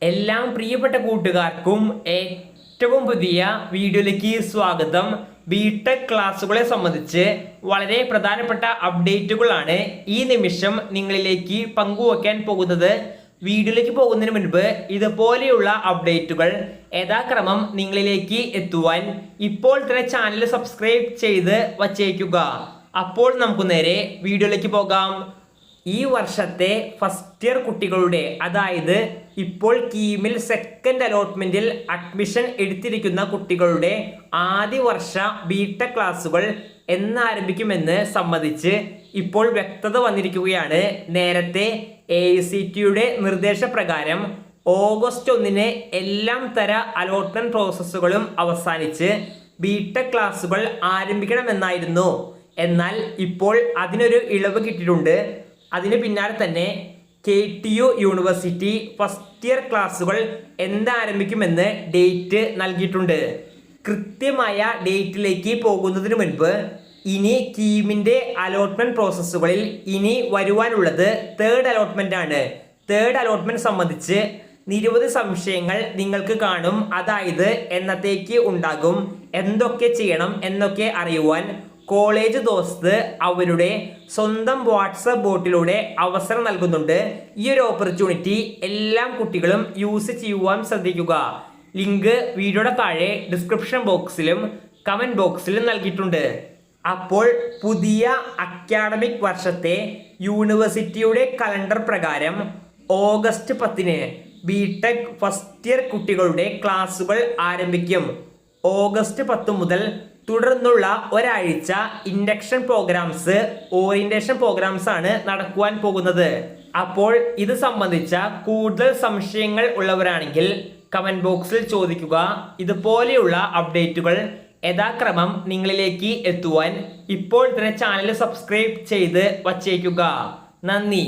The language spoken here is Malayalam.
എല്ലാം പ്രിയപ്പെട്ട കൂട്ടുകാർക്കും ഏറ്റവും പുതിയ വീഡിയോയിലേക്ക് സ്വാഗതം. ബിടെക് ക്ലാസ്സുകളെ സംബന്ധിച്ച് വളരെ പ്രധാനപ്പെട്ട അപ്ഡേറ്റുകളാണ് ഈ നിമിഷം നിങ്ങളിലേക്ക് പങ്കുവയ്ക്കാൻ പോകുന്നത്. വീഡിയോയിലേക്ക് പോകുന്നതിന് മുൻപ് ഇതുപോലെയുള്ള അപ്ഡേറ്റുകൾ യഥാക്രമം നിങ്ങളിലേക്ക് എത്തുവാൻ ഇപ്പോൾ തന്നെ ചാനൽ സബ്സ്ക്രൈബ് ചെയ്ത് വച്ചേക്കുക. അപ്പോൾ നമുക്ക് നേരെ വീഡിയോയിലേക്ക് പോകാം. ഈ വർഷത്തെ ഫസ്റ്റ് ഇയർ കുട്ടികളുടെ, അതായത് ഇപ്പോൾ കീമിൽ സെക്കൻഡ് അലോട്ട്മെന്റിൽ അഡ്മിഷൻ എടുത്തിരിക്കുന്ന കുട്ടികളുടെ ആദ്യ വർഷ ബിടെക് ക്ലാസുകൾ എന്നാരംഭിക്കുമെന്ന് സംബന്ധിച്ച് ഇപ്പോൾ വ്യക്തത വന്നിരിക്കുകയാണ്. നേരത്തെ AICTEയുടെ നിർദ്ദേശപ്രകാരം ഓഗസ്റ്റ് 1 എല്ലാം തര അലോട്ട്മെന്റ് പ്രോസസ്സുകളും അവസാനിച്ച് ബിടെക് ക്ലാസുകൾ ആരംഭിക്കണമെന്നായിരുന്നു. എന്നാൽ ഇപ്പോൾ അതിനൊരു ഇളവ് കിട്ടിയിട്ടുണ്ട്. അതിന് പിന്നാലെ തന്നെ KTU യൂണിവേഴ്സിറ്റി ഫസ്റ്റ് ഇയർ ക്ലാസുകൾ എന്താരംഭിക്കുമെന്ന് ഡേറ്റ് നൽകിയിട്ടുണ്ട്. കൃത്യമായ ഡേറ്റിലേക്ക് പോകുന്നതിന് മുൻപ് ഇനി കീമിൻ്റെ അലോട്ട്മെന്റ് പ്രോസസ്സുകളിൽ ഇനി വരുവാനുള്ളത് തേർഡ് അലോട്ട്മെന്റ് ആണ്. തേർഡ് അലോട്ട്മെന്റ് സംബന്ധിച്ച് നിരവധി സംശയങ്ങൾ നിങ്ങൾക്ക് കാണും. അതായത് എന്നത്തേക്ക് ഉണ്ടാകും, എന്തൊക്കെ ചെയ്യണം എന്നൊക്കെ അറിയുവാൻ കോളേജ് ദോസ്ത് അവരുടെ സ്വന്തം വാട്സപ്പ് ബോട്ടിലൂടെ അവസരം നൽകുന്നുണ്ട്. ഈ ഒരു ഓപ്പർച്യൂണിറ്റി എല്ലാ കുട്ടികളും യൂസ് ചെയ്യുവാൻ ശ്രദ്ധിക്കുക. ലിങ്ക് വീഡിയോയുടെ താഴെ ഡിസ്ക്രിപ്ഷൻ ബോക്സിലും കമന്റ് ബോക്സിലും നൽകിയിട്ടുണ്ട്. അപ്പോൾ പുതിയ അക്കാഡമിക് വർഷത്തെ യൂണിവേഴ്സിറ്റിയുടെ കലണ്ടർ പ്രകാരം ഓഗസ്റ്റ് 10 ബിടെക് ഫസ്റ്റ് ഇയർ കുട്ടികളുടെ ക്ലാസുകൾ ആരംഭിക്കും. ഓഗസ്റ്റ് 10 മുതൽ തുടർന്നുള്ള ഒരാഴ്ച ഇൻഡക്ഷൻ പ്രോഗ്രാംസ്, ഓറിയന്റേഷൻ പ്രോഗ്രാംസ് ആണ് നടക്കുവാൻ പോകുന്നത്. അപ്പോൾ ഇത് സംബന്ധിച്ച കൂടുതൽ സംശയങ്ങൾ ഉള്ളവരാണെങ്കിൽ കമന്റ് ബോക്സിൽ ചോദിക്കുക. ഇതുപോലെയുള്ള അപ്ഡേറ്റുകൾ യഥാക്രമം നിങ്ങളിലേക്ക് എത്തുവാൻ ഇപ്പോൾ തന്നെ ചാനൽ സബ്സ്ക്രൈബ് ചെയ്ത് വച്ചേക്കുക. നന്ദി.